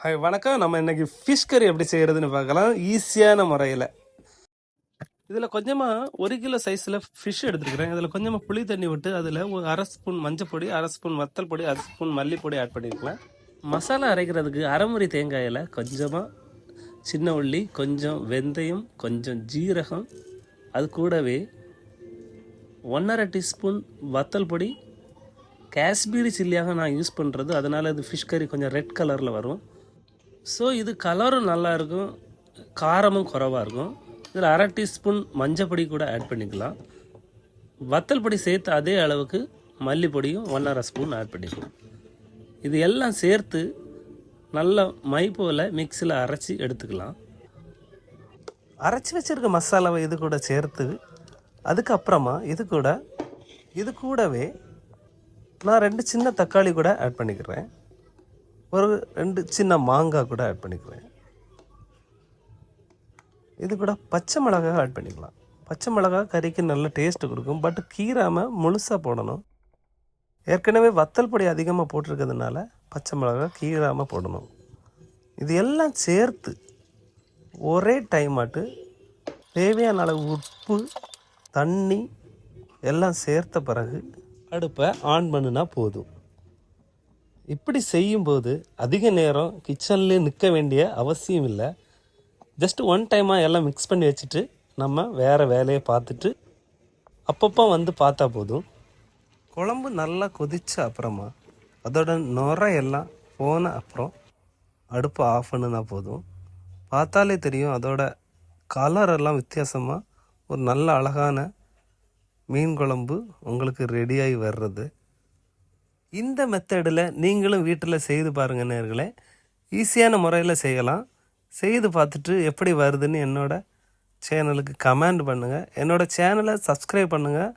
Hi வணக்கம். நம்ம இன்னைக்கு ஃபிஷ் கறி எப்படி செய்யறதுன்னு பார்க்கலாம் ஈஸியான முறையில். இதில் கொஞ்சமாக 1 கிலோ சைஸில் ஃபிஷ் எடுத்துருக்கிறேன். இதில் கொஞ்சமாக புளி தண்ணி விட்டு அதில் ஒரு 1/2 ஸ்பூன் மஞ்சள் பொடி, 1/2 ஸ்பூன் வத்தல் பொடி, 1/2 ஸ்பூன் மல்லிப்பொடி ஆட் பண்ணிக்கலாம். மசாலா அரைக்கிறதுக்கு அரைமுறி தேங்காயில் கொஞ்சமாக சின்ன உள்ளி, கொஞ்சம் வெந்தயம், கொஞ்சம் ஜீரகம், அது கூடவே 1½ டீஸ்பூன் வத்தல் பொடி. காஷ்மீரி சில்லியாக நான் யூஸ் பண்ணுறது, அதனால் இது ஃபிஷ் கறி கொஞ்சம் ரெட் கலரில் வரும். ஸோ இது கலரும் நல்லாயிருக்கும், காரமும் குறைவாக இருக்கும். இதில் 1/2 டீஸ்பூன் மஞ்சள் பொடி கூட ஆட் பண்ணிக்கலாம். வத்தல் பொடி சேர்த்து அதே அளவுக்கு மல்லிப்பொடியும் 1½ ஸ்பூன் ஆட் பண்ணிக்கலாம். இது எல்லாம் சேர்த்து நல்லா மை போல் மிக்சியில் அரைச்சி எடுத்துக்கலாம். அரைச்சி வச்சுருக்க மசாலாவை இது கூட சேர்த்து அதுக்கப்புறமா இது கூடவே நான் 2 சின்ன தக்காளி கூட ஆட் பண்ணிக்கிறேன். ஒரு 2 சின்ன மாங்காய் கூட ஆட் பண்ணிக்குவேன். இது கூட பச்சை மிளகாய் ஆட் பண்ணிக்கலாம். பச்சை மிளகாய் கறிக்கு நல்ல டேஸ்ட்டு கொடுக்கும், பட் கீராமல் முழுசாக போடணும். ஏற்கனவே வத்தல் பொடி அதிகமாக போட்டிருக்கிறதுனால பச்சை மிளகாய் கீராமல் போடணும். இது எல்லாம் சேர்த்து ஒரே டைமாட்டு தேவையான அளவு உப்பு, தண்ணி எல்லாம் சேர்த்த பிறகு அடுப்பை ஆன் பண்ணினா போதும். இப்படி செய்யும்போது அதிக நேரம் கிச்சன்லேயே நிற்க வேண்டிய அவசியம் இல்லை. ஜஸ்ட் ஒன் டைமாக எல்லாம் மிக்ஸ் பண்ணி வச்சுட்டு நம்ம வேறு வேலையை பார்த்துட்டு அப்பப்போ வந்து பார்த்தா போதும். குழம்பு நல்லா கொதிச்ச அப்புறமா அதோட நுரையெல்லாம் போன அப்புறம் அடுப்பை ஆஃப் பண்ணுனா போதும். பார்த்தாலே தெரியும் அதோட கலரெல்லாம் வித்தியாசமாக ஒரு நல்ல அழகான மீன் குழம்பு உங்களுக்கு ரெடியாகி வர்றது. இந்த மெத்தடில் நீங்களும் வீட்டில் செய்து பாருங்கள் நேயர்களே. ஈஸியான முறையில் செய்யலாம். செய்து பார்த்துட்டு எப்படி வருதுன்னு என்னோடய சேனலுக்கு கமெண்ட் பண்ணுங்கள். என்னோடய சேனலை சப்ஸ்கிரைப் பண்ணுங்கள்.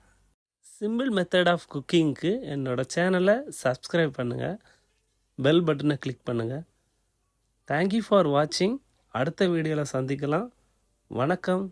சிம்பிள் மெத்தட் ஆஃப் குக்கிங்க்கு என்னோடய சேனலை சப்ஸ்கிரைப் பண்ணுங்கள். பெல் பட்டனை கிளிக் பண்ணுங்கள். தேங்க்யூ ஃபார் வாட்சிங். அடுத்த வீடியோவில் சந்திக்கலாம். வணக்கம்.